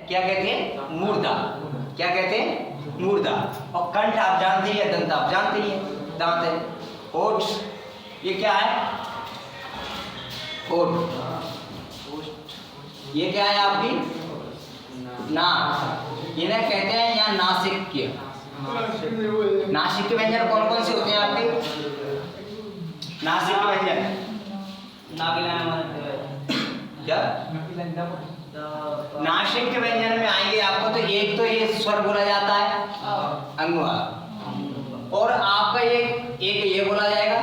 क्या कहते हैं? मूर्धा। क्या कहते हैं? मूर्धा। और कंठ आप जानते ही, दंत आप जानते ही हैं, दांत है। होठ, ये क्या है? होठ। ये क्या है आपकी? नाक। इन्हें कहते हैं या नासिक्य। नासिक के व्यंजन कौन कौन से होते हैं आपके? नासिक के व्यंजन क्या? नासिक के व्यंजन में आएंगे आपको तो एक तो ये स्वर बोला जाता है अंग वाला, और आपका एक ये बोला जाएगा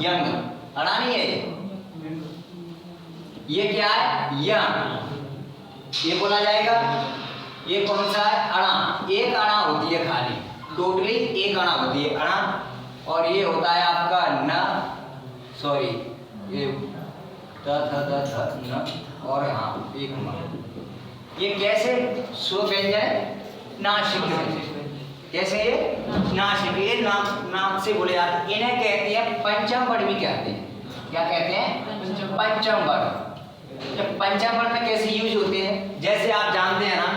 यंग। अड़ा नहीं है ये क्या है? यंग। ये बोला जाएगा। ये कौन सा है? अड़ा। एक अड़ा होती है खाली, टोटली एक अड़ा होती है, अड़ा। और ये होता है आपका न, सॉरी ये न, और हाँ एक म। ये कैसे स्वर व्यंजन है? नासिक व्यंजन। कैसे? ये नासिक, ये नाक से बोले जाते हैं। इन्हें कहते हैं पंचम वर्ण भी कहते हैं। क्या कहते हैं? पंचम वर्ण। जब पंचम वर्ण में कैसे यूज होते हैं? जैसे आप जानते हैं ना,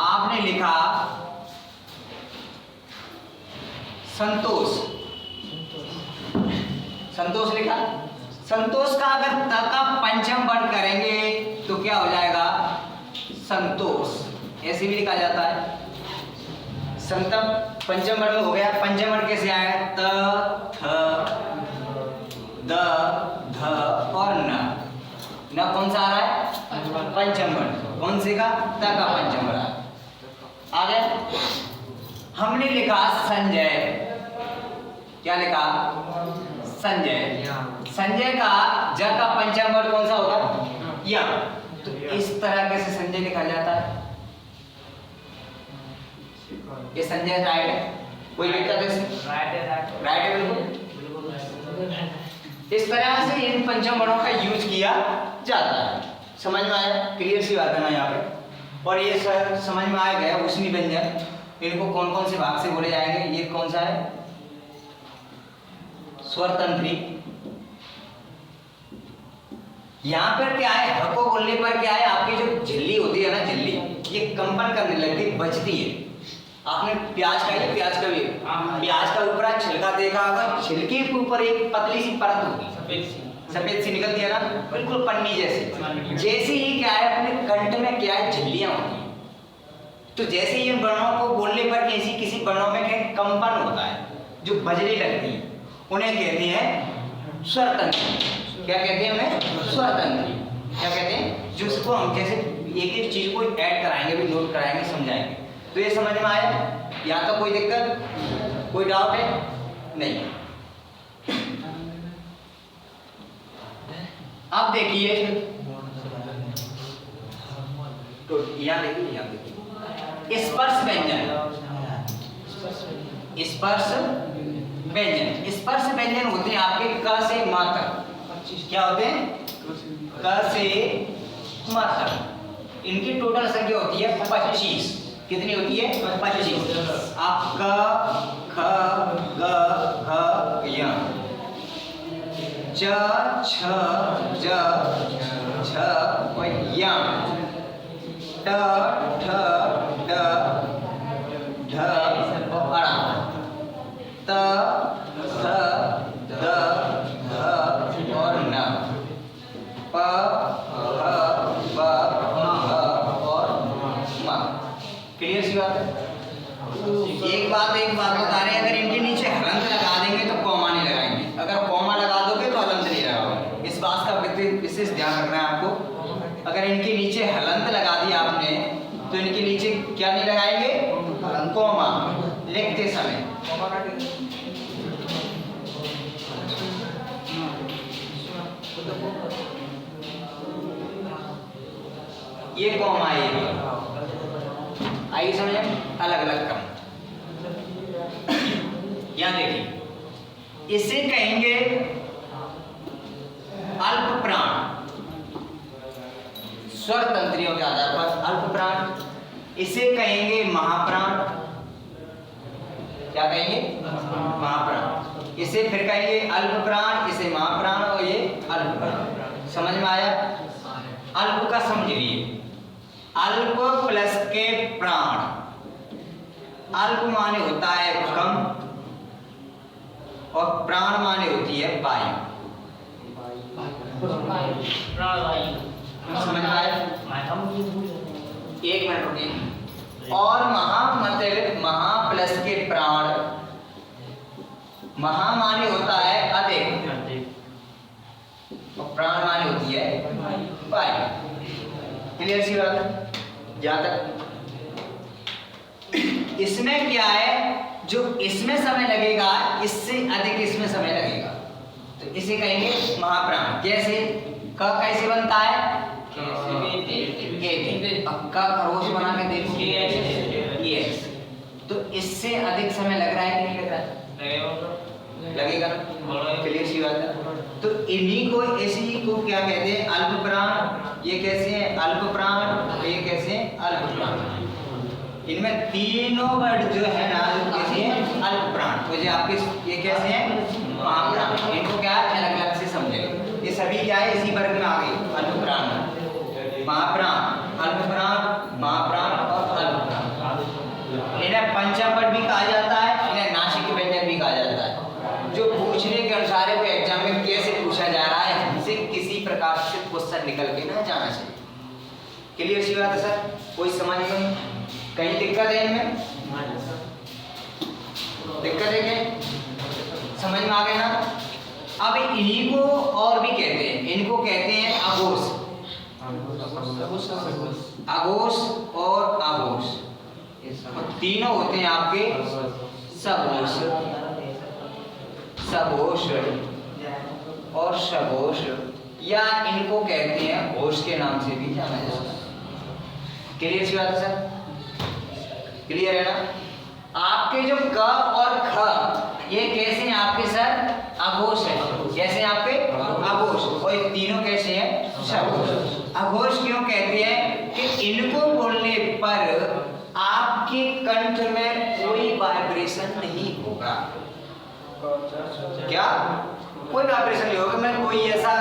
आपने लिखा संतोष, संतोष लिखा। संतोष का अगर त का पंचम वर्ण करेंगे तो क्या हो जाएगा? संतोष। ऐसे भी लिखा जाता है। संतम पंचम वर्ण हो गया। पंचम वर्ण कैसे आएगा? त, थ, द, ध और न। न कौन सा आ रहा है? पंचम वर्ण। कौन से का? त का पंचम वर्ण आ गया। हमने लिखा संजय। क्या लिखा? संजय। संजय का ज का पंचम वर्ण कौन सा होगा? या। तो इस तरह कैसे संजय लिखा जाता है? ये संजय राइट है, कोई दिक्कत है इसमें? राइट है बिल्कुल। इस तरह से इन पंचम वर्णों का यूज किया जाता है। समझ में आया? क्लियर सी बात है ना यहाँ पे। और ये सर समझ में आ गया उसमें व्यंजन इनको कौन कौन से भाग से बोले जाएंगे। ये कौन सा है? स्वरतंत्री। यहाँ पर क्या है? ह को बोलने पर क्या है? आपकी जो झिल्ली होती है ना, झिल्ली ये कंपन करने लगती है, बजती है। आपने प्याज का ही, प्याज का भी, प्याज का ऊपर छिलका देखा होगा, छिलके के ऊपर एक पतली सी परत होगी, सफेद सी निकलती है ना, बिल्कुल पन्नी जैसी। जैसे ही क्या है अपने कंठ में क्या है? झिल्लियां होती हैं। तो जैसे ही इन वर्णों को बोलने पर किसी वर्णों में क्या कंपन होता है, जो बजने लगती है, उन्हें कहते हैं स्वरतंत्री। क्या कहते हैं उन्हें? स्वरतंत्री। क्या कहते हैं? जिसको हम जैसे एक एक चीज को ऐड कराएंगे, भी नोट कराएंगे, समझाएंगे। तो ये समझ में आया? यहाँ तो कोई दिक्कत, कोई डाउट है? नहीं। अब देखिए तो यहाँ देखिए, यहाँ देखिए स्पर्श व्यंजन। स्पर्श व्यंजन, स्पर्श व्यंजन होते हैं आपके क से म तक। क्या होते हैं? क से म तक। इनकी टोटल संख्या होती है 25। कितनी होती है? 25। आप क, ख, ग, घ, य, च, छ, ज, झ और य, ट, ठ, ड, ढ और अड़ा, त, थ, द, ध और न, प, फ, ब, भ और म। क्लियर सी बात है? एक बात बता रहे हैं, अगर इनके नीचे हलंत लगा देंगे तो कॉमा नहीं लगाएंगे, अगर कॉमा लगा दोगे तो हलंत नहीं लगाओगे। इस बात का विशेष ध्यान रखना है आपको। अगर इनके नीचे हलंत लगा दिया आपने तो इनके नीचे क्या नहीं लगाएंगे? कॉमा लिखते समय। ये कॉमा है, आइए समझ अलग अलग क्रम। यहां देखिए, इसे कहेंगे अल्प प्राण, स्वर तंत्रियों के आधार पर अल्प प्राण। इसे कहेंगे महाप्राण। क्या कहेंगे? महाप्राण। इसे फिर कहेंगे अल्प प्राण, इसे महाप्राण और ये अल्प प्राण। समझ में आया? अल्प का समझ लिए, अल्प प्लस के प्राण। अल्प माने होता है कम और प्राण माने होती है वायु। समझ में आया? एक मिनट रुकिए। और महा मतलब महा प्लस के प्राण। महा माने होता है अधिक और प्राण माने होती है वायु। क्लियर सी बात है? जहां तक इसमें क्या है, जो इसमें समय लगेगा इससे अधिक इसमें समय लगेगा, तो इसे कहेंगे महाप्राण। जैसे क कैसे बनता है? का खरगोश बना के देखो ये, तो इससे अधिक समय लग रहा है कि नहीं लग रहा है? लगेगा ना? क्लियर सी बात है। तो इन्हीं को इसी को क्या कहते हैं? अल्प प्राण। ये कैसे हैं? अल्प प्राण। ये कैसे हैं? अल्प प्राण। इनमें तीनों वर्ड जो है ना, जो कैसे हैं? अल्प प्राण। तो ये आपके ये कैसे हैं? महाप्राण। इनको क्या अलग अलग से समझे। ये सभी क्या है? इसी वर्ग में आ गए। अल्प प्राण, महाप्राण, अल्प प्राण, महाप्राण और अल्प प्राण। इन्हें पंचम वर्ड भी कहा जाता है, इन्हें नासिक व्यंजन भी कहा जाता है। जो पूछने के अनुसार है वो एग्जाम में कैसे पूछा जा रहा है, हमसे किसी प्रकार से क्वेश्चन निकल के ना जाना चाहिए। क्लियर सी बात है सर? कोई समझ में कहीं दिक्कत है? इनमें दिक्कत है क्या? समझ में आ गया ना? अब इन्हीं को और भी कहते हैं, इनको कहते हैं अघोष। अघोष और अघोष तीनों होते हैं आपके सघोष, सघोष और सघोष, या इनको कहते हैं घोष के नाम से भी जाना जाता है। क्लियर सी बात है सर? क्लियर है ना? आपके जो क और ख ये कैसे हैं आपके सर? अघोष है। कैसे हैं आपके? अघोष। और ये तीनों कैसे हैं? सघोष। अघोष क्यों कहते हैं? कि इनको बोलने पर आपके कंठ में कोई वाइब्रेशन नहीं होगा। क्या? कोई वाइब्रेशन नहीं होगा। मैं कोई ऐसा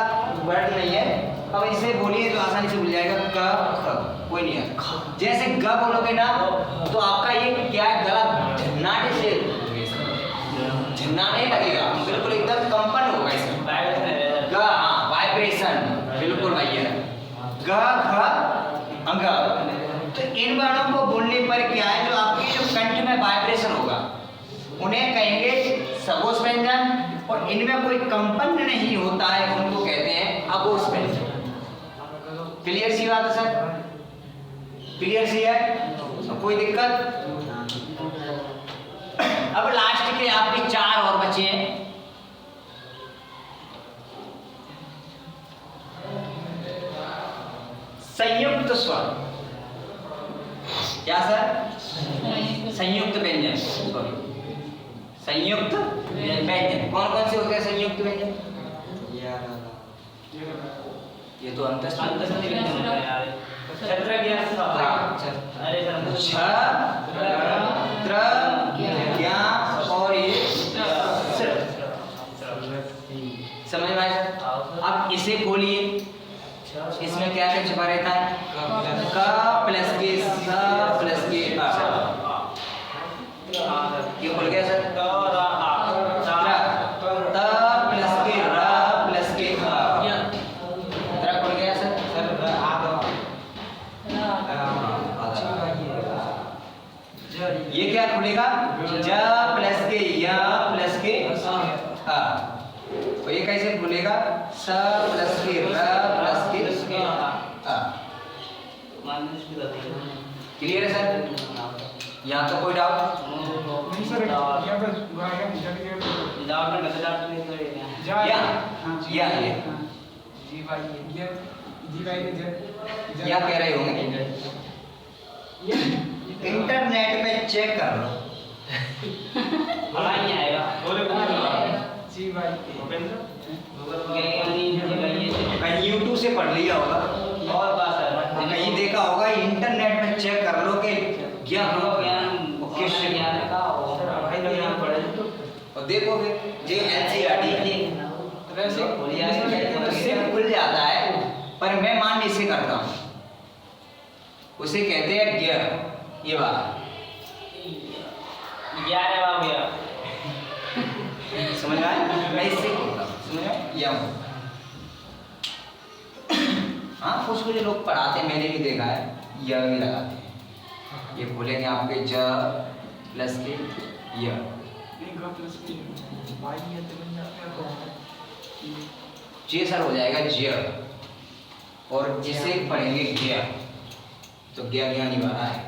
वर्ड नहीं है। अब इसे बोलिए तो आसानी से भूल जाएगा। क ख कोई नहीं है। जैसे ग बोलोगे ना तो आपका ये क्या है? गला झन्नाटे से झन्ना नहीं लगेगा, बिल्कुल एकदम कंपन होगा इसमें। ग, हाँ वाइब्रेशन, बिल्कुल भैया। ग ख अंग। तो इन वर्णों को बोलने पर क्या है? जो आपके जो कंठ में वाइब्रेशन होगा उन्हें कहेंगे सघोष व्यंजन, और इनमें कोई कंपन नहीं होता है उनको कहते हैं अघोष व्यंजन। क्लियर सी बात है सर? क्लियर सी है? तो कोई दिक्कत? अब लास्ट के आपके 4 और बचे हैं। संयुक्त स्वर। क्या सर? संयुक्त व्यंजन। सॉरी, संयुक्त व्यंजन। कौन कौन से होते हैं संयुक्त व्यंजन? ये तो अंतस्थ और ये समझ में आया? अब इसे खोलिए, इसमें क्या क्या छुपा रहता है? क प्लस के स प्लस के आ। ये खुल गया सर? त प्लस के र प्लस के आ। खुल गया सर? ये क्या खुलेगा? ज प्लस के य प्लस के आ। तो ये कैसे खुलेगा? स प्लस के र प्लस के आ। क्लियर है सर? यहाँ तो कोई डाउट नहीं सर? क्या कह रहे होंगे? इंटरनेट पे चेक कर लो। नहीं आएगा। कहीं यूट्यूब से पढ़ लिया होगा और कहीं देखा होगा। इंटरनेट में चेक कर लो कि ज्ञान किस और देखो फिर जो एनसीईआरटी वैसे खुल जाता है, पर मैं मान इसे करता हूँ। उसे कहते हैं गियर। ये बात यार है बाबू यार। समझ में आया? मैं इससे बोलता हूँ, समझ में या हाँ कुछ कुछ लोग पढ़ाते हैं, मैंने भी देखा है, यह भी लगाते हैं। ये बोलेंगे आपके ज प्लस के य, जे सर हो जाएगा ज, और जिसे पढ़ेंगे गया तो गया गया नहीं बना है।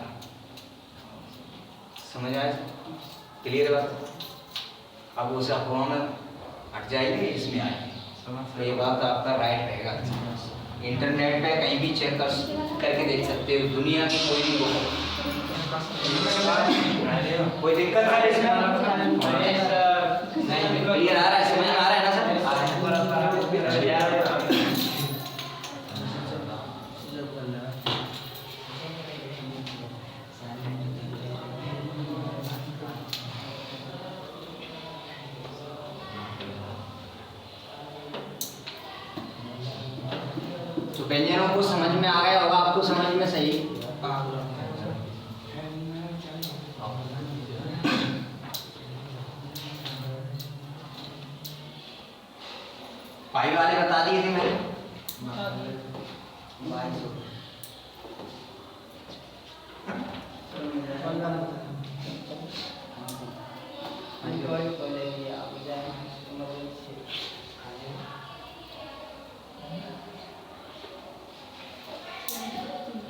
समझ आया? क्लियर बात? अब उस अफवाह में हट जाएगी, इसमें आएगी, तो ये बात आपका राइट रहेगा। इंटरनेट पे कहीं भी चेक करके देख सकते हो, दुनिया की कोई भी हो, कोई दिक्कत है इसमें? क्लियर आ रहा है, समझ में आ रहा है ना सर? तो व्यंजनों को समझ में आ गया होगा आपको, समझ में सही? पाई वाले बता दिए थे मैंने।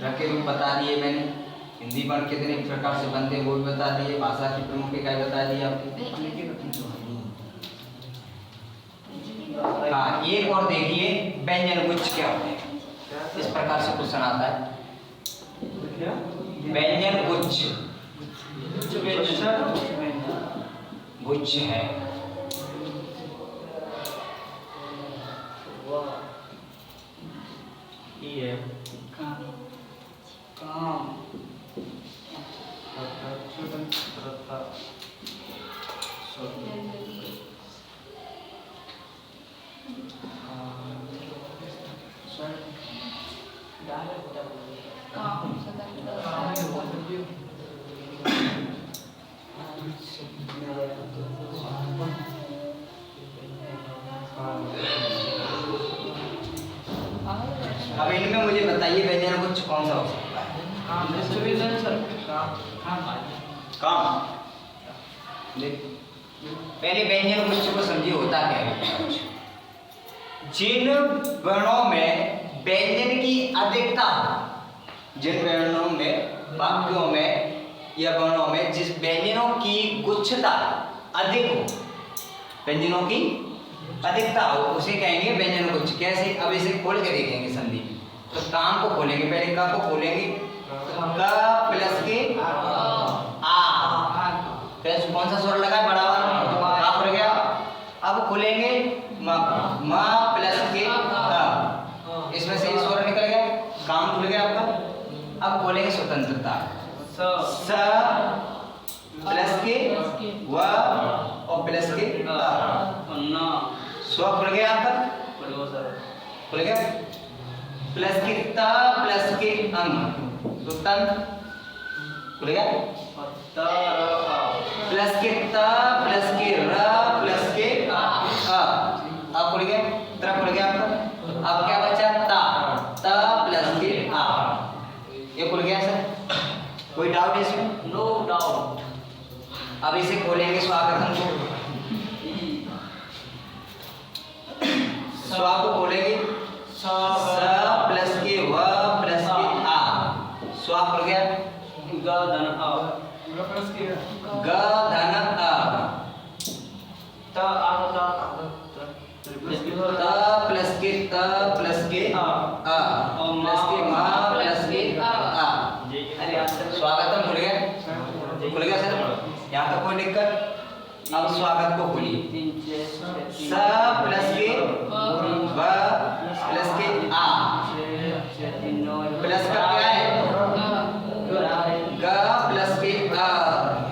रखे रूप बता दिए मैंने, हिंदी वर्ण कितने प्रकार से बनते हैं वो भी बता दिए, भाषा की प्रमुख इकाई बता दी आपको। हाँ एक और देखिए, व्यंजन गुच्छ क्या होते हैं? इस प्रकार से क्वेश्चन आता है, व्यंजन गुच्छ। गुच्छ है अब इनमें मुझे बताइए व्यंजन गुच्छ कौन सा हो सकता है? काम। पहले व्यंजन गुच्छ को समझिए होता क्या है। जिन वर्णों में व्यंजन की अधिकता, जिन वर्णों में, वाक्यों में या वर्णों में जिस व्यंजनों की गुच्छता अधिक हो, व्यंजनों की अधिकता हो, उसे कहेंगे व्यंजन गुच्छ। कैसे? अब इसे खोल के देखेंगे संधि। तो काम को खोलेंगे, पहले का को खोलेंगे, क प्लस के आ, प्लस कौन सा स्वर लगा है? बड़ा वाला, का खुल गया। अब खोलेंगे म प्लस के क, इसमें से स्वर निकल गया, काम खुल गया आपका। अब खोलेंगे स्वतंत्रता, स प्लस के व और प्लस के अ, स्व खुल गया आपका, खुल गया। प्लस के त प्लस के अंग, तो तंत्र खुल गया। प्लस के त प्लस के र प्लस के अ खुल गया, तरह खुल गया आपका। अब क्या बचा? त प्लस के आ, ये खुल गया सर। कोई डाउट इसमें? No doubt. अब इसे खोलेंगे स्वागतम को, स्वा को खोलेंगे, स प्लस के व प्लस के आ, स्वा खुल गया। ग धन अ, ग धन अ, त प्लस के त प्लस के अ प्लस के म प्लस के आ, स्वागतम खुल गया, खुल गया सर। यहाँ तक कोई दिक्कत? अब स्वागत को खोलिए, स प्लस के व प्लस के आ, प्लस का क्या है? ग प्लस के अ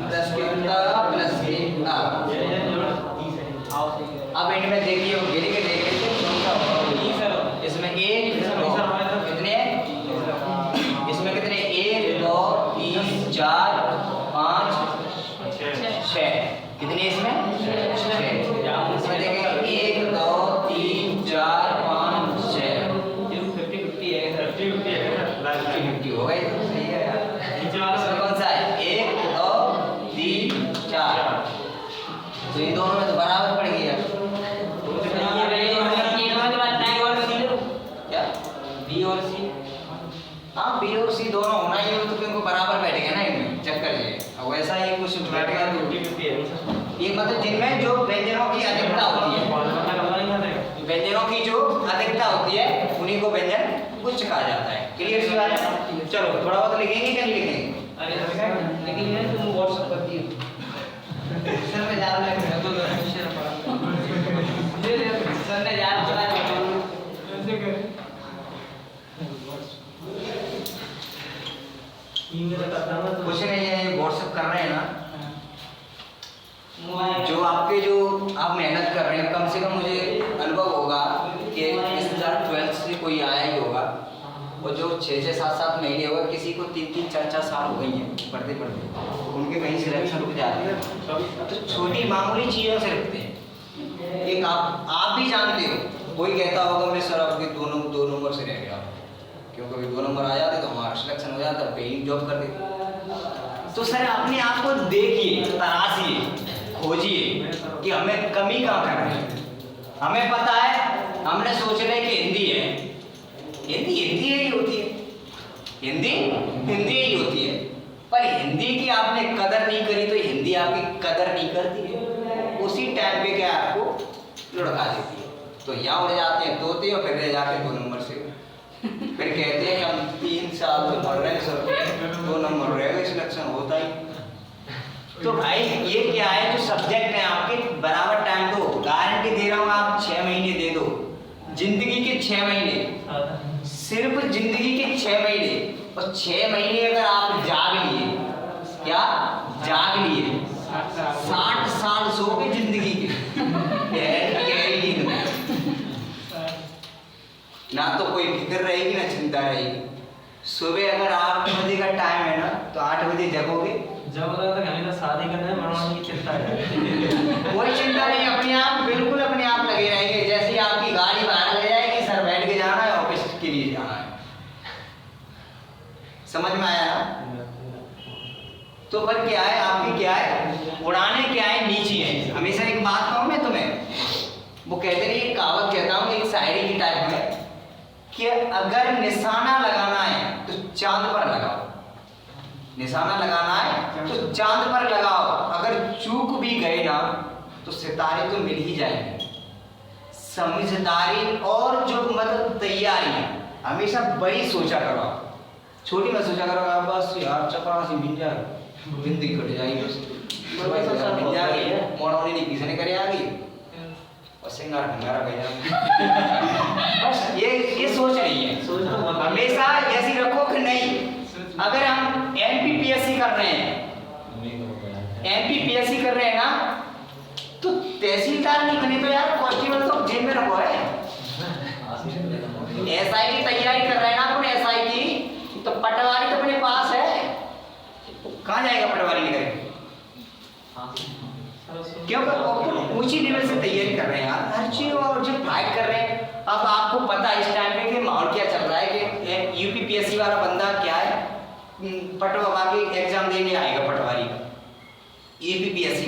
प्लस के त प्लस के आ। अब इनमें देखिए, गिर के देख लीजिए इसमें एक कितने, इसमें कितने? 4 5 6, कितने इसमें 6। इसमें देखें 1 2 3 4 5 6, 50-50 है, 50-50 हो गई, सही है यार। इसमें कौन सा है 1 2 3 4, तो ये दोनों में तो बराबर पड़ गई यार। क्या बी और सी, हाँ बी और सी दोनों होना ही हो तो फिर उनको बराबर बैठेगा ना इनमें, चक्कर ये। अब वैसा ही कुछ बैठेगा तो ये मतलब जिनमें जो व्यंजनों की अधिकता होती है, व्यंजनों की जो अधिकता होती है उन्हीं को व्यंजन उच्च कहा जाता है। क्लियर सी बात है। चलो थोड़ा बहुत लिखेंगे क्या नहीं लिखेंगे? लेकिन ये तुम व्हाट्सएप कर दियो सर में जा रहा है तो सर ने जा रहा है कैसे कर कुछ नहीं है, ये व्हाट्सएप कर रहे हैं ना, जो आपके जो आप मेहनत कर रहे हैं, कम से कम मुझे अनुभव होगा कि इस 12th से कोई आया ही होगा, और जो 6-6 7-7 महीने होगा, किसी को 3-3 4-4 साल हो गई हैं पढ़ते पढ़ते, उनके कहीं सिलेक्शन रुक जाते हैं। तो छोटी मामूली चीज़ों से रुकते हैं। एक आप भी जानते हो, कोई कहता होगा मैं सर आपके 2 नंबर से रह गया, क्योंकि 2 नंबर आ जाते तो हमारा सिलेक्शन हो जाता, पेइंग जॉब कर देते। तो सर अपने आप को देखिए, तराशिए, खोजिए कि हमें कमी कहाँ कर रही है। हमें पता है, हमने सोच रहे कि हिंदी है, हिंदी ही होती है, हिंदी ही होती है, पर हिंदी की आपने कदर नहीं करी तो हिंदी आपकी कदर नहीं करती है। उसी टाइम पे क्या आपको लुढ़का देती है। तो यहाँ उड़ जाते हैं तोते और फिर रह जाते 2 नंबर से, फिर कहते हैं कि हम 3 साल से पढ़ रहे हैं सर, 2 नंबर रह गए, सिलेक्शन होता ही। तो भाई ये क्या है, जो सब्जेक्ट है आपके बराबर टाइम दो, गारंटी दे रहा हूँ, आप 6 महीने दे दो, जिंदगी के 6 महीने, सिर्फ जिंदगी के 6 महीने, और 6 महीने अगर आप जाग लिए, क्या जाग लिए, 60 साल सो के जिंदगी के ना तो कोई फिक्र रहेगी ना चिंता रहेगी। सुबह अगर 8 बजे का टाइम है ना, तो 8 बजे जगोगे, जब तक हमें शादी करना है, मरवाने की चिंता है। कोई चिंता नहीं, अपने आप बिल्कुल अपने आप लगे रहेंगे। जैसे आपकी गाड़ी बाहर ले जाएगी, सर बैठ के जाना है, ऑफिस के लिए जाना है। समझ में आया ना? तो पर क्या है आपकी, क्या है उड़ाने, क्या है नीची है। हमेशा एक बात कहूँ मैं तुम्हें, वो कहते नहीं, एक कहावत कहता हूँ, एक शायरी की टाइप में, कि अगर निशाना लगाना है तो चांद पर लगाओ, निशाना लगाना है तो चांद पर लगाओ, अगर चूक भी गए ना तो सितारे तो मिल ही जाएंगे। समझदारी और जो मतलब तैयारी है, हमेशा बड़ी सोचा करो, छोटी मत सोचा करो। आप बस यार चपरासी मिल जाए, जिंदगी कट जाएगी, बस मिल जाएगी, मोड़ोनी नहीं किसी ने करे आ गई और सिंगार भंगारा गया। बस ये सोच रही है, हमेशा ऐसी रखो कि नहीं, अगर हम एमपीपीएससी कर रहे हैं, एमपीपीएससी कर रहे हैं ना, तो तहसीलदार नहीं बने तो यार कांस्टेबल तो जेल में रखो है। एसआई की तैयारी कर रहे हैं ना अपन, एसआई की, तो पटवारी तो अपने पास है, कहाँ जाएगा पटवारी निकल, क्यों? ऊंची लेवल से तैयारी कर रहे हैं यार, हर चीज और जो फाइट कर रहे हैं। अब आपको पता है इस टाइम पे कि माहौल क्या चल रहा है, कि यूपीपीएससी वाला बंदा क्या है, पटवारी एग्जाम देने आएगा, पटवारी का, यूपीपीएससी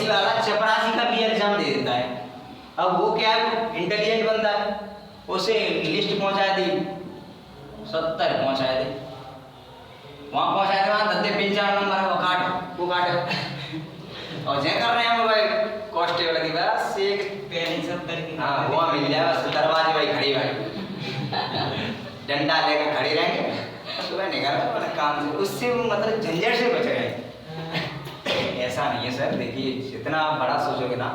वाला चपरासी का भी एग्जाम दे देता है। अब वो क्या है, इंटेलिजेंट बंदा है, उसे लिस्ट पहुंचा दी, 70 पहुंचा दे, वहाँ पहुंचाए थे, वहाँ धंधे 5-4 नंबर है, वो काटे और जे कर रहे हैं भाई कांस्टेबल की, बस एक 70 की, हाँ वहाँ मिल जाए, बस दरवाजे भाई खड़ी भाई डंडा लेकर खड़े रहेंगे, सुबह निकल अपने काम से, उससे वो मतलब झंझट से बच रहे हैं। ऐसा नहीं है सर, देखिए जितना आप बड़ा सोचोगे ना,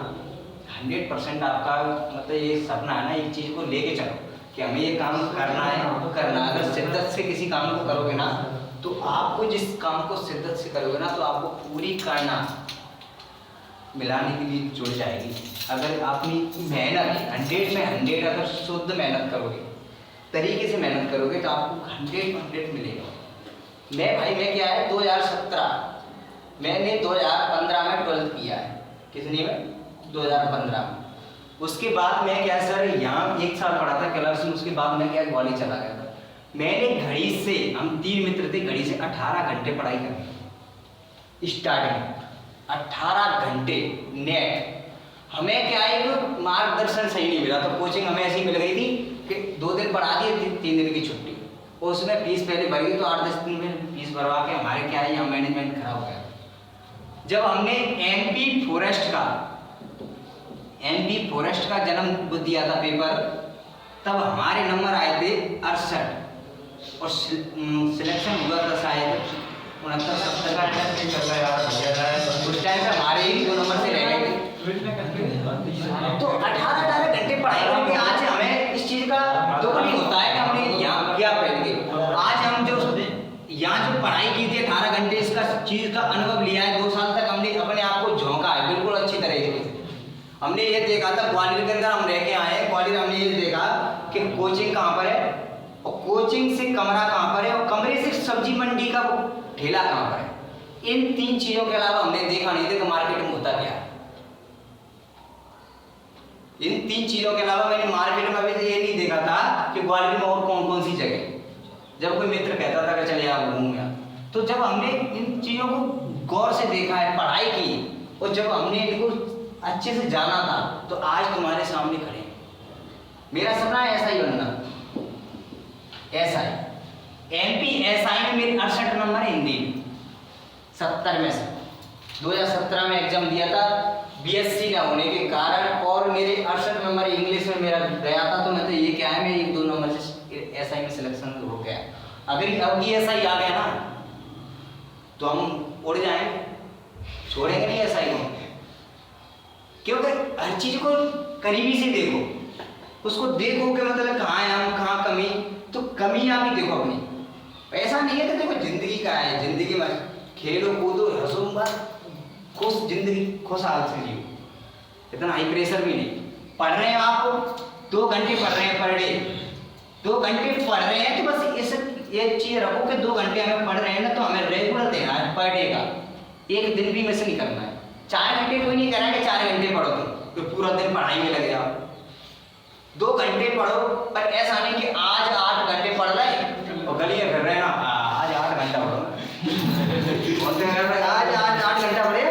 100% आपका मतलब ये सपना है ना, एक चीज़ को लेके चलो कि हमें ये काम करना है, करना। अगर शिद्दत से किसी काम को करोगे ना, तो आपको जिस काम को शिद्दत से करोगे ना, तो आपको पूरी करना मिलाने के लिए जुड़ जाएगी। अगर आपने मेहनत 100 में 100 अगर शुद्ध मेहनत करोगे, तरीके से मेहनत करोगे, तो आपको 100 मिलेगा। मैं क्या है 2017 मैंने 2015 में 12th किया है। कितनी में? 2015 में। उसके बाद मैं क्या सर यहाँ 1 साल पढ़ा था कलर्स में, उसके बाद मैं क्या ग्वालियर चला गया था। मैंने घड़ी से, हम 3 मित्र थे, घड़ी से 18 घंटे पढ़ाई करी स्टार्टिंग, 18 घंटे नेट। हमें क्या है कि मार्गदर्शन सही नहीं मिला, तो कोचिंग हमें ऐसी मिल गई थी कि 2 दिन पढ़ा दिए, 3 दिन की छुट्टी। और उसमें फीस पहले भरी तो 8-10 दिन में फीस भरवा के हमारे क्या है यहाँ मैनेजमेंट खराब हो गया। जब हमने एमपी फॉरेस्ट का जन्म दिया था पेपर, तब हमारे नंबर आए थे 68 और सिलेक्शन हुआ था शायद 69-70 का। उस टाइम पे हमारे ही 2 नंबर से रह गए थे। तो 18 घंटे पढ़ाई करके आज हमें इस चीज का दुख नहीं होता है कि हमने यहाँ क्या पढ़ के। आज हम जो यहाँ जो पढ़ाई की थी 18 घंटे, इसका चीज का अनुभव लिया है। 2 साल तक हमने अपने आप को झोंका है बिल्कुल अच्छी तरीके से। हमने ये देखा था ग्वालियर के अंदर हम रह के आए हैं, ग्वालियर हमने ये देखा कि कोचिंग कहाँ पर है और कोचिंग से कमरा कहाँ पर है और कमरे से सब्जी मंडी का ठेला कहाँ पर है। इन 3 चीजों के अलावा हमने देखा नहीं था कि मार्केट में होता क्या है। इन 3 चीजों के अलावा मैंने मार्केट में अभी ये नहीं देखा था कि ग्वालियर में और कौन कौन सी जगह। जब कोई मित्र कहता था कि चले आप घूम गया, तो जब हमने इन चीजों को गौर से देखा है, पढ़ाई की, और जब हमने इनको अच्छे से जाना था, तो आज तुम्हारे सामने खड़े हैं। मेरा सपना है ऐसा ही बनना, ऐसा ही। एमपी एसआई में मेरे 68 नंबर है हिंदी में, 70 में से। 2017 में एग्जाम दिया था बीएससी ना होने के कारण, और मेरे 68 नंबर इंग्लिश में मेरा गया था। तो मैं तो ये क्या है, मैं 1-2 नंबर से एसआई में सिलेक्शन हो गया। अगर अब की एसआई आ गया ना तो हम उड़ जाएंगे, छोड़ेंगे नहीं एसआई को। क्योंकि हर चीज को करीबी से देखो, उसको देखो कि मतलब कहाँ है हम, कहाँ कमी, तो कमी आप ही देखो अपनी। ऐसा नहीं है कि देखो जिंदगी का है, जिंदगी में खेलो कूदो हंसो बस, खुश जिंदगी खुश हाल से जियो, इतना हाई प्रेशर भी नहीं। पढ़ रहे हैं आप 2 घंटे पढ़ रहे हैं पर डे, 2 घंटे पढ़ रहे हैं, तो बस इस एक चीज रखो कि 2 घंटे हमें पढ़ रहे हैं ना, तो हमें रेगुलर देना है पर डे का, एक दिन भी मिस नहीं करना है। 4 घंटे कोई नहीं कह रहा है कि 4 घंटे पढ़ो तो पूरा दिन पढ़ाई में लग जाओ। 2 घंटे पढ़ो, पर ऐसा नहीं कि आज 8 घंटे पढ़ रहे और गली में फिर रहे ना, आज 8 घंटा पढ़ो आज 8 घंटा पढ़े,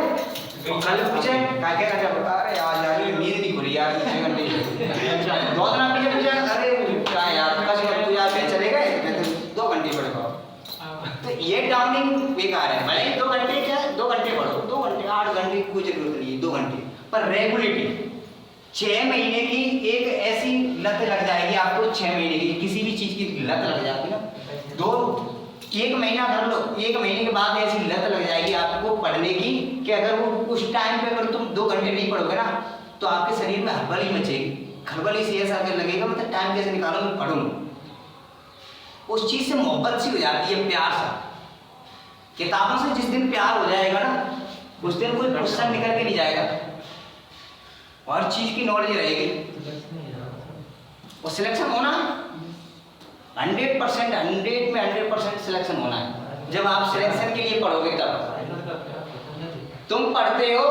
कल पूछे क्या घंटा पढ़ा, अरे आज नींद नहीं खुली यार 6 घंटे। 2 दिन पीछे पूछा, अरे क्या यार कल तू यार फिर चले गए, 2 घंटे पढ़ पाओ। तो ये डाउनिंग बेकार है। भाई 2 घंटे क्या, 2 घंटे पढ़ो, 2 घंटे 8 घंटे की कोई जरूरत नहीं है, 2 घंटे पर रेगुलरिटी। 6 महीने की एक ऐसी लत लग जाएगी आपको, 6 महीने की किसी भी चीज की लत लग जाती है ना, 1 महीना कर लो, 1 महीने के बाद ऐसी लत लग जाएगी आपको पढ़ने की कि अगर वो उस टाइम पे अगर तुम 2 घंटे नहीं पढ़ोगे ना, तो आपके शरीर में हड़बड़ी मचेगी। हड़बड़ी से ऐसा लगेगा मतलब टाइम कैसे निकालो, मैं पढ़ूं। उस चीज से मोहब्बत सी हो जाती है, प्यार सा। किताबों से जिस दिन प्यार हो जाएगा ना, उस दिन कोई क्वेश्चन निकल के नहीं जाएगा, और चीज की नॉलेज रहेगी। और सिलेक्शन होना 100%, 100 में 100% सिलेक्शन होना है। जब आप सिलेक्शन के लिए पढ़ोगे तब तुम पढ़ते हो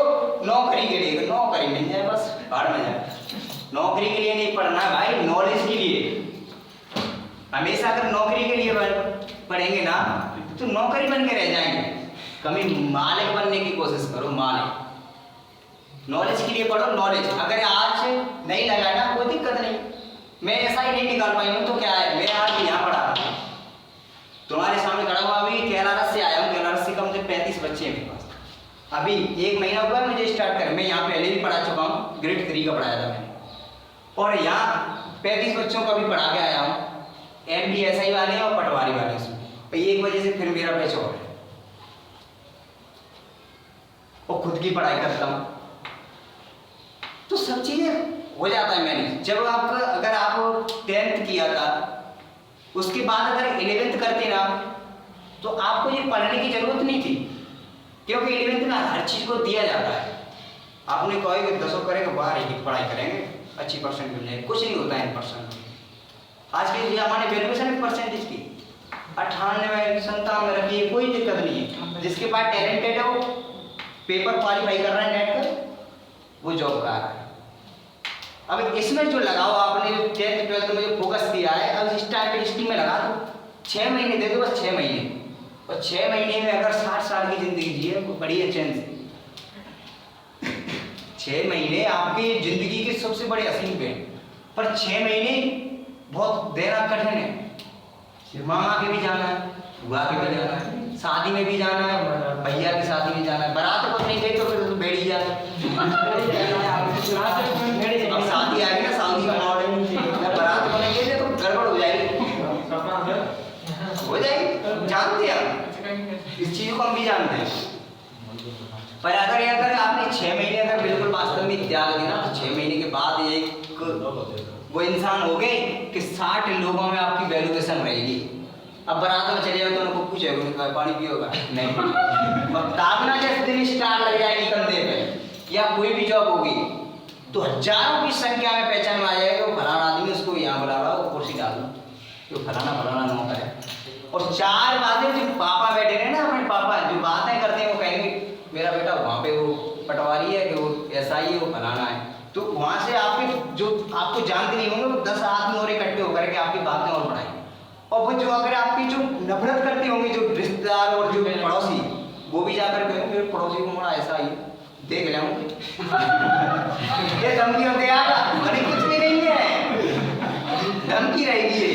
नौकरी के लिए, नौकरी मिल जाए बस बाहर में जाए। नौकरी के लिए नहीं पढ़ना भाई, नॉलेज के लिए। हमेशा अगर नौकरी के लिए पढ़ेंगे ना तो नौकरी बन के रह जाएंगे। कभी मालिक बनने की कोशिश करो, मालिक। नॉलेज के लिए पढ़ो, नॉलेज। अगर आज नहीं लगा ना कोई दिक्कत नहीं, मैं ऐसा ही नहीं निकाल पाई हूँ तो क्या है, मैं आज यहाँ पढ़ा था तुम्हारे सामने खड़ा हुआ। अभी केलारस से आया हूँ, केलारस से कम से 35 बच्चे हैं मेरे पास। अभी 1 महीना हुआ मुझे स्टार्ट कर, मैं यहाँ पहले भी पढ़ा चुका हूँ, ग्रेड 3 का पढ़ाया था मैंने, और यहाँ 35 बच्चों का भी पढ़ा के आया हूँ। MBSI वाले हैं और पटवारी वाले हैं, तो एक वजह से फिर मेरा बैच और है, और खुद की पढ़ाई करता हूँ, तो सब चीजें हो जाता है मैंने। जब आपका अगर आप 10th किया था, उसके बाद अगर 11th करते ना, तो आपको ये पढ़ने की जरूरत नहीं थी, क्योंकि 11th में हर चीज को दिया जाता है। आपने कहा कि 10 करेंगे, 12 की पढ़ाई करेंगे, अच्छी परसेंट मिल जाएगी, कुछ नहीं होता है परसेंट। आज के जमाने वैल्यूएशन है परसेंटेज की। 98 97 रखिए, कोई दिक्कत नहीं है। जिसके पास टैलेंटेड है वो पेपर क्वालिफाई कर रहा है नेट का, वो जॉब कर रहा है। अब इसमें जो लगाओ आपने जो 10th 12th में जो फोकस किया है, अब इस टाइम पे हिस्ट्री में लगा दो, 6 महीने दे दो, बस 6 महीने, और 6 महीने में अगर 60 साल की जिंदगी जिए बढ़िया चैन से। 6 महीने आपकी जिंदगी के सबसे बड़े असीम पे, पर 6 महीने बहुत देना कठिन है। मामा के भी जाना है, बुआ के भी जाना है, शादी में भी जाना है, भैया की शादी में जाना है, बारात को नहीं गई तो फिर बैठ जाना। अब शादी आएगी ना, शादी का माहौल है, जब बारात को नहीं गई तो गड़बड़ हो जाएगी, जानते हैं हम इस चीज को, हम भी जानते हैं। पर अगर आपने 6 महीने अगर बिल्कुल वास्तव में त्याग दिया ना, तो 6 महीने के बाद एक वो इंसान हो गए कि 60 लोगों में आपकी वैल्यूएशन रहेगी। अब बारात में चले जाओ तो उनको पूछेगा पानी पियोगा, नहीं पूछेगा। ताकना जिस दिन स्टार लग जाएगी कंधे पे या कोई भी जॉब होगी तो हजारों की संख्या में पहचान में आ जाएगा वो फलाना आदमी, उसको यहाँ बुला रहा हो, कुर्सी डाल दो, तो फलाना नौकर है। और 4 बातें जो पापा बैठे रहे ना, अपने पापा जो बातें करते हैं वो कहेंगे मेरा बेटा वहाँ पे वो पटवारी है, कि वो ऐसा ही है, वो फलाना है। तो वहाँ से आपके जो आपको जानते नहीं होंगे वो 10 आदमी और इकट्ठे होकर के आपकी बातें और बढ़ाएंगे। और वो जो अगर आपकी जो नफरत करते होंगे जो रिश्तेदार और जो पड़ोसी, वो भी जाकर कहेंगे मेरे पड़ोसी को मोड़ा ऐसा ही देख ले ये धमकी होते यार, अरे कुछ भी नहीं है, धमकी रहेगी ये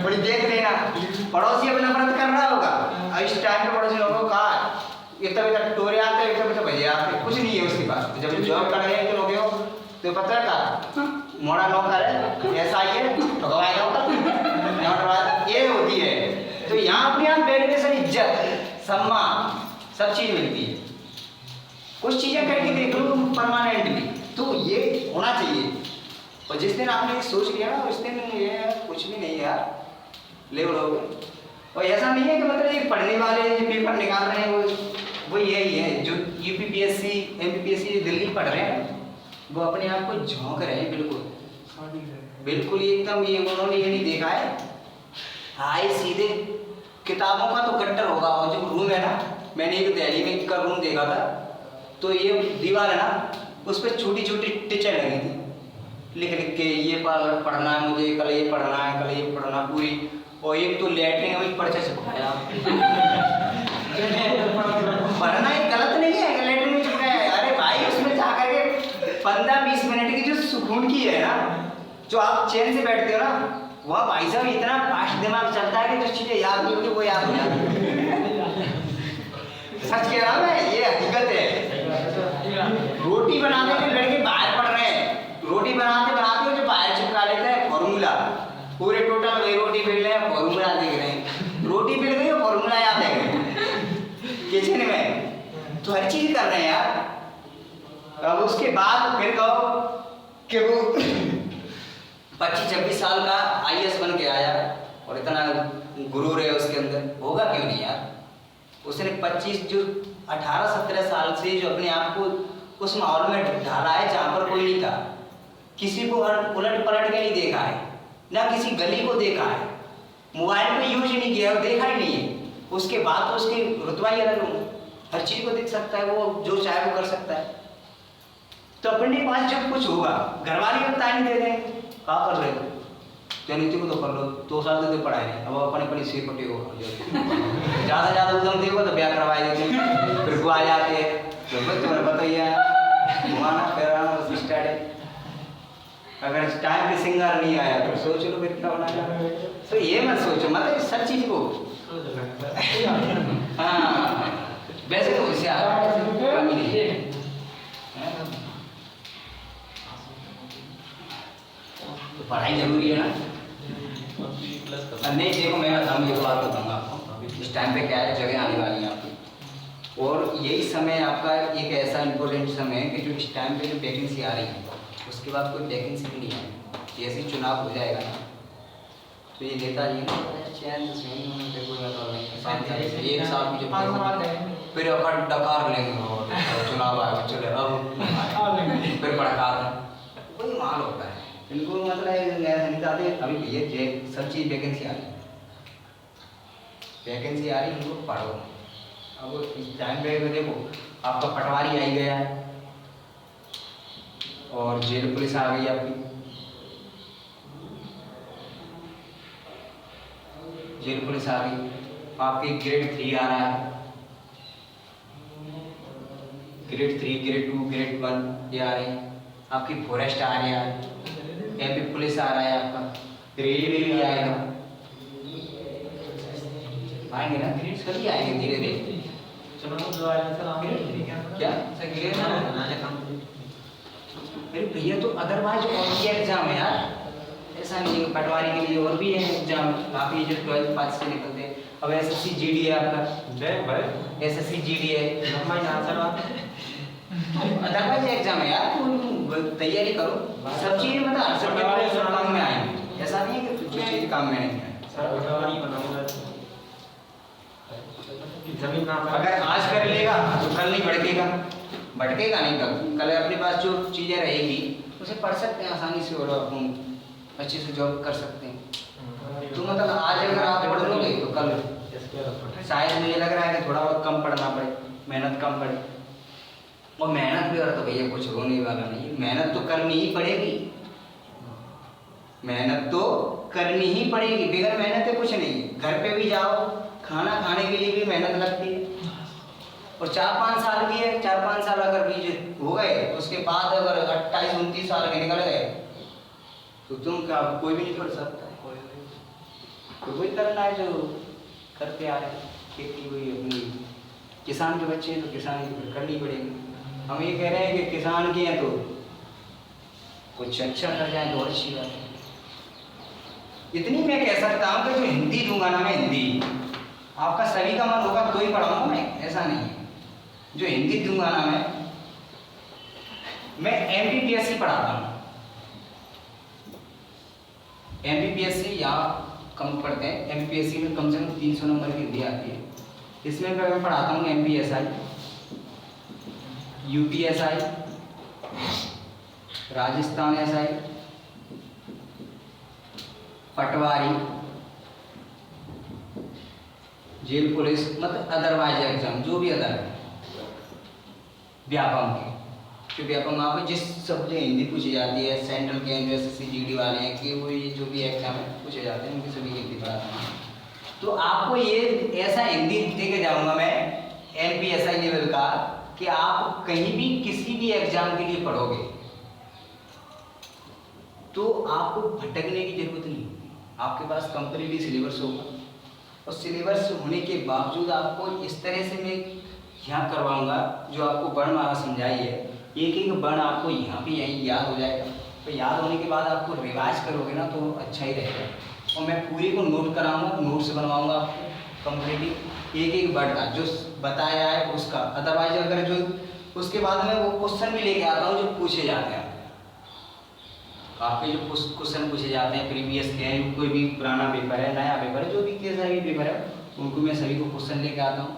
बड़ी, देख लेना। पड़ोसी अब नफरत कर रहा होगा, अब इस टाइम पे पड़ोसी लोगों को कहा इतना टोरे आते हैं, इतना भैया आते, कुछ नहीं है उसके पास। तो जब जॉब कर रहे हैं तो लोग हो तो पता है का मोड़ा नौकर है, ऐसा ही है, ठगवाए नौकर, ये होती है। तो यहाँ अपने आप डेडिकेशन, इज्जत, सम्मान सब चीज मिलती है। कुछ चीजें करके देख लो परमानेंटली, तो ये होना चाहिए। और जिस दिन आपने सोच लिया ना, उस दिन ये कुछ भी नहीं यार, ले लोगे। और ऐसा नहीं है कि मतलब ये पढ़ने वाले जो पेपर निकाल रहे हैं वो यही है, जो यूपीपीएससी एमपीपीएससी दिल्ली पढ़ रहे हैं वो अपने आप को झोंक रहे हैं, बिल्कुल एकदम। ये उन्होंने ये नहीं देखा है, हाय सीधे किताबों का तो गट्टर होगा। और जो रूम है ना, मैंने एक दिल्ली में का रूम देखा था, तो ये दीवार है ना, उस पर छोटी छोटी टीचर लगी थी, लिख लिख के ये पढ़ना है मुझे, कल ये पढ़ना है, कल ये पढ़ना पूरी। और एक तो लेटरिन वही पर्चा चिपकाया पढ़ना एक गलत नहीं है, लेटरिन में चिपकाया। अरे भाई उसमें जा करके 15-20 मिनट की जो सुकून की है ना, जो आप चैन से बैठते हो ना, वह भाई साहब इतना फास्ट दिमाग चलता है कि जो चीजें याद नहीं होती वो याद हो जाती। सच कह रहा हूँ मैं, ये हकीकत है। रोटी बनाने के लड़के बाहर पढ़ रहे हैं, रोटी बनाते बनाते जो बाहर चिपका लेते हैं फॉर्मूला, पूरे टोटल वही रोटी बेल रहे हैं, फॉर्मूला देख रहे हैं, रोटी बेल गई और फॉर्मूला याद है किचन में, तो हर चीज कर रहे हैं यार। अब उसके बाद फिर कहो कि वो 25-26 साल का आईएएस बन के आया और इतना गुरूर है उसके अंदर, होगा क्यों नहीं यार। उसने 18-17 साल से जो अपने आप को उस माहौल में ढाला है जहाँ पर कोई नहीं था, किसी को उलट पलट के नहीं देखा है, ना किसी गली को देखा है, मोबाइल को यूज ही नहीं किया, देखा ही नहीं है। उसके बाद तो उसकी रुतबा ही अलग हो, हर चीज को देख सकता है, वो जो चाहे वो कर सकता है। तो अपने पास जब कुछ होगा, घर वाले को टाइम दे दें, कहा कर रहे हो नीति को तो कर लो, 2 साल से तो पढ़ाई नहीं, अब अपने अपनी सिर पट्टी हो ज़्यादा उदम देखो तो ब्याह करवाए देते हैं, फिर को आ जाते हैं, तो तुम्हें पता ही है घुमाना फिराना बस स्टार्ट है। अगर इस टाइम पे सिंगर नहीं आया तो सोच लो फिर क्या बनाना। तो ये मत सोचो, मतलब सब चीज को हाँ वैसे तो होशियार कमी नहीं है। तो पढ़ाई जरूरी है ना। नहीं देखो मैं बताऊँ, ये बात बताऊँगा आपको, इस टाइम पे क्या है, जगह आने वाली है आपकी, और यही समय आपका एक ऐसा इम्पोर्टेंट समय है कि जो इस टाइम पे जो वैकेंसी आ रही है उसके बाद कोई वैकेंसी भी नहीं है। जैसे ही चुनाव हो जाएगा ना, तो ये नेताजी चैन से कोई 1 साल की जो फिर अपन डकार लेंगे और चुनाव आएगा, चले अब फिर भड़कार वही माल होता है इनको। मतलब नहीं चाहते अभी भैया सब चीज़ वैकेंसी आ रही है, वैकेंसी आ रही है, उनको पढ़ो। अब इस टाइम पे देखो आपका पटवारी आई गया है और जेल पुलिस आ गई आपकी। जेल पुलिस आ गई, आपके ग्रेड 3 आ रहा है, ग्रेड 3, ग्रेड 2, ग्रेड 1 ये आ रहे हैं। आपकी फॉरेस्ट आ रही है, एमपी पुलिस आ रहा है, आपका रेलवे भी आएगा, आएंगे ना ग्रेड सभी आएंगे धीरे धीरे। चलो जो आया सर आप क्या सर ग्रेड मेरे भैया तो अदरवाइज और भी एग्जाम है यार, ऐसा नहीं है। पटवारी के लिए और भी है एग्जाम, आप ये जो 12th पास से निकलते हैं। अब एसएससी जीडी है आपका, एसएससी जीडी है, अदरवाइज एग्जाम है यार, तुम तैयारी करो। सब चीजें मतलब हर सब्जेक्ट काम में आएंगे, ऐसा नहीं है कि जो चीज काम में नहीं है। सर पटवारी बनाऊंगा जमीन ना अगर आज कर लेगा तो कल नहीं भटकेगा, भटकेगा नहीं कल अपने पास जो चीजें रहेगी उसे पढ़ सकते हैं आसानी से और हम अच्छे से जॉब कर सकते हैं। तो मतलब आज अगर आप पढ़ लोगे तो कल शायद मुझे लग रहा है कि थोड़ा बहुत कम पढ़ना पड़े, मेहनत कम पड़े। और मेहनत भी और तो भैया कुछ होने वाला नहीं, मेहनत तो करनी ही पड़ेगी, मेहनत तो करनी ही पड़ेगी, बगैर मेहनत है कुछ नहीं है। घर पे भी जाओ, खाना खाने के लिए भी मेहनत लगती है। और 4-5 साल भी है, 4-5 साल अगर बीज हो गए उसके बाद अगर 28-29 साल के निकल गए तो तुम क्या कोई भी नहीं कर सकता है। तो वही करना है जो करते आ रहे हैं खेती, वही अपनी किसान के बच्चे हैं तो किसान की करनी पड़ेगी। हम ये कह रहे हैं कि किसान के हैं तो कुछ अच्छा कर जाए तो अच्छी बात है। इतनी मैं कह सकता हूँ कि जो हिंदी दूंगा ना मैं, हिंदी आपका सभी का मन होगा तो ही पढ़ाऊंगा मैं, ऐसा नहीं है। जो हिंदी दूंगा ना मैं एमपीपीएससी पढ़ाता हूँ। एमपीपीएससी या कम पढ़ते हैं, एमपीपीएससी में कम से कम 300 नंबर की हिंदी आती है। इसमें मैं पढ़ाता हूँ एमपीएसआई, यूपीएसआई, राजस्थान एसआई, पटवारी, जेल पुलिस, मतलब अदरवाइज एग्जाम जो भी अदर है, व्यापम के जो व्यापम आप जिस सब्जेक्ट हिंदी पूछी जाती है, सेंट्रल के जो एसएससी जीडी वाले हैं कि वो ये जो भी एग्जाम है पूछे जाते हैं उनकी सभी हिंदी पढ़ाता हूँ। तो आपको ये ऐसा हिंदी दे के जाऊँगा मैं एमपीएसआई लेवल का कि आप कहीं भी किसी भी एग्जाम के लिए पढ़ोगे तो आपको भटकने की जरूरत नहीं होगी। आपके पास कंप्लीटली सिलेबस होगा और सिलेबस होने के बावजूद आपको इस तरह से मैं यहाँ करवाऊंगा जो आपको वर्णमाला समझाई है, एक एक वर्ण आपको यहाँ पे यहीं याद हो जाएगा। तो याद होने के बाद आपको रिवाइज करोगे ना तो अच्छा ही रहेगा। और मैं पूरी को नोट कराऊंगा, नोट्स बनवाऊंगा आपको कंप्लीटली एक एक वर्ड का जो बताया है उसका। अदरवाइज अगर जो उसके बाद में वो क्वेश्चन भी लेके आता हूँ जो पूछे जाते हैं आपके, जो क्वेश्चन पूछे जाते हैं प्रीवियस के हैं, कोई भी पुराना पेपर है, नया पेपर है, जो भी कैसा भी पेपर है उनको मैं सभी को क्वेश्चन लेके आता हूँ,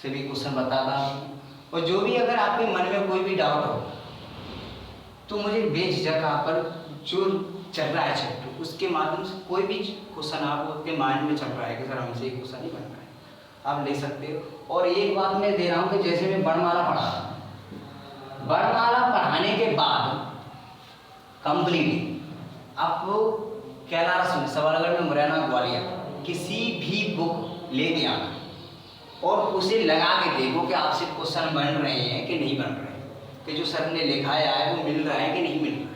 सभी क्वेश्चन बताता हूँ। और जो भी अगर आपके मन में कोई भी डाउट हो तो मुझे बेझिझक आप पर जो चल रहा है चैप्टर उसके माध्यम से कोई भी क्वेश्चन आपके माइंड में चल रहा है कि सर हमसे एक क्वेश्चन नहीं बन रहा है, आप ले सकते हो। और एक बात मैं दे रहा हूँ कि जैसे मैं वर्णमाला पढ़ा, वर्णमाला पढ़ाने के बाद कंप्लीट आपको कैलाश में, सवालगढ़ में, मुरैना, ग्वालियर किसी भी बुक लेके आना और उसे लगा के देखो कि आपसे क्वेश्चन बन रहे हैं कि नहीं बन रहे हैं, कि जो सर ने लिखाया है वो मिल रहा है कि नहीं मिल रहा है।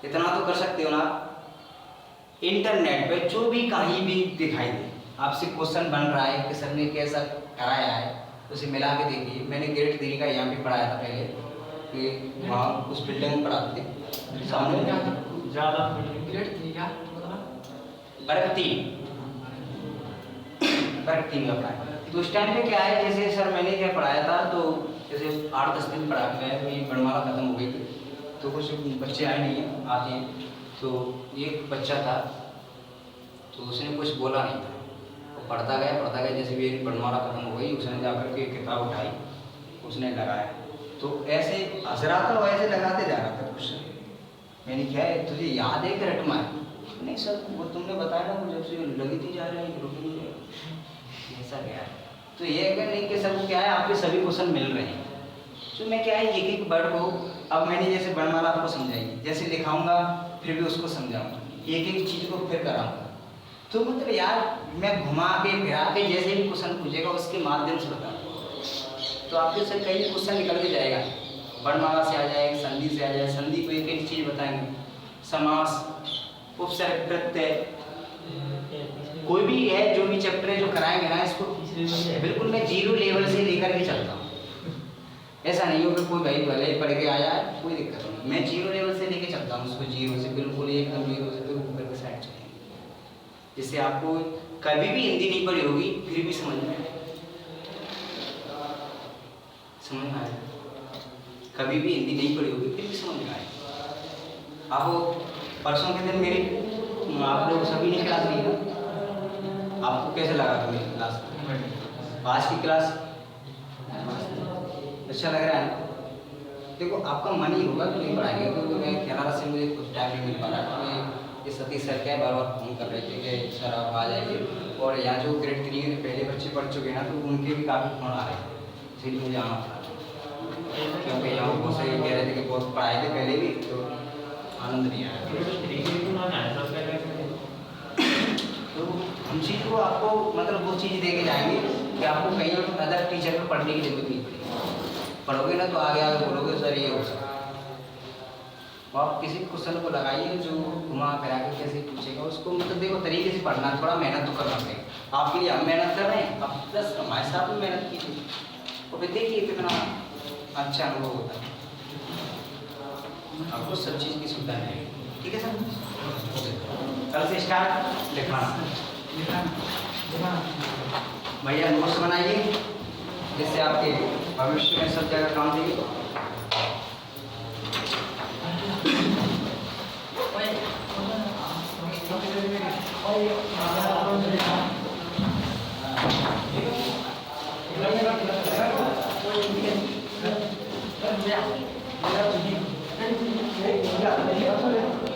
इतना तो कर सकते हो ना, इंटरनेट पे जो भी कहीं भी दिखाई दे आपसे क्वेश्चन बन रहा है कि सर ने कैसा कराया है उसे मिला के देखिए। मैंने ग्रेड 3 का यहाँ पे पढ़ाया था पहले कि वहाँ उस बिल्डिंग में पढ़ाते थे सामने ज़्यादा ग्रेड 3 का वर्ग 3 का पढ़ाया। तो उस टाइम पे क्या है, जैसे सर मैंने क्या पढ़ाया था तो जैसे 8-10 दिन पढ़ा मैं, मेरी वर्णमाला खत्म हो गई थी तो कुछ बच्चे आए नहीं है आते हैं। तो एक बच्चा था तो उसने कुछ बोला नहीं था, वो पढ़ता गया जैसे मेरी वर्णमाला खत्म हो गई उसने जाकर के किताब उठाई उसने लगाया, तो ऐसे हंस रहा था, वैसे लगाते जा रहा था क्वेश्चन। मैंने क्या है तुझे याद है कि रट मार? नहीं सर वो तुमने बताया ना, जब से लगी थी जा रही है रुक नहीं जाएगा। ऐसा गया है। तो ये अगर नहीं कि सब क्या है आपके सभी क्वेश्चन मिल रहे हैं। तो मैं क्या है एक एक वर्ड को अब मैंने जैसे वर्णमाला आपको समझाई, जैसे लिखाऊंगा फिर भी उसको समझाऊंगा, एक एक चीज़ को फिर कराऊंगा। तो मतलब यार मैं घुमा के फिरा के जैसे भी क्वेश्चन पूछेगा उसके माध्यम से बताऊंगा, तो आपके से कई क्वेश्चन निकल के जाएगा। वर्णमाला से आ जाएगा, संधि से आ जाएगा, संधि को एक एक चीज़ बताएंगे, समास, उपसर्ग, प्रत्यय, कोई भी है जो भी चैप्टर है जो कराएंगे ना इसको बिल्कुल मैं जीरो लेवल से लेकर के चलता हूँ। ऐसा नहीं हो कि कोई भाई भले ही पढ़ के आया है कोई दिक्कत नहीं, मैं जीरो लेवल से लेके चलता हूँ उसको, जीरो से बिल्कुल एकदम जीरो से फिर ऊपर के साइड चलेंगे, जिससे आपको कभी भी हिंदी नहीं पढ़ी होगी फिर भी समझ में आएगा, समझ में आएगा। कभी भी हिंदी नहीं पढ़ी होगी फिर भी समझ में आएगा। आप परसों के दिन मेरी आप लोग सभी ने क्लास ली ना, आपको कैसे लगा था मेरी क्लास? आज की क्लास अच्छा लग रहा है ना? देखो आपका मन ही होगा तो नहीं पढ़ाएंगे, क्योंकि मैं कैनाडा से मुझे कुछ टाइम नहीं मिल पा रहा है। ये सतीश सर क्या है बार बार फोन कर रहे थे कि सर आप आ जाएंगे, और यहाँ जो ग्रेड 3 के पहले बच्चे पढ़ चुके हैं ना तो उनके भी काफ़ी फोन आ रहे थे, इसलिए मुझे आना पड़ा, क्योंकि यहाँ बहुत से कह रहे थे कि बहुत पढ़ाए थे पहले भी तो आनंद नहीं आया। तो हम चीज़ को आपको मतलब वो चीज़ दे के जाएंगे कि आपको कहीं अदर टीचर पर पढ़ने की जरूरत नहीं पड़ेगी। पढ़ोगे ना तो आगे आगे बोलोगे सर ये हो सकता है। तो आप किसी क्वेश्चन को लगाइए जो घुमा फिरा के कैसे पूछेगा उसको, मतलब देखो तरीके से पढ़ना, थोड़ा मेहनत तो करना पड़ेगा। आपके लिए हम मेहनत कर रहे हैं, अब प्लस हमारे साथ भी मेहनत कीजिए, और फिर देखिए कितना अच्छा अनुभव होता है, आपको सब चीज़ की सुविधा मिलेगी। ठीक है सर, कल से स्टार्ट लिखाना भैया, नोट्स बनाइए जिससे आपके भविष्य में सब जगह काम देगी। Yeah.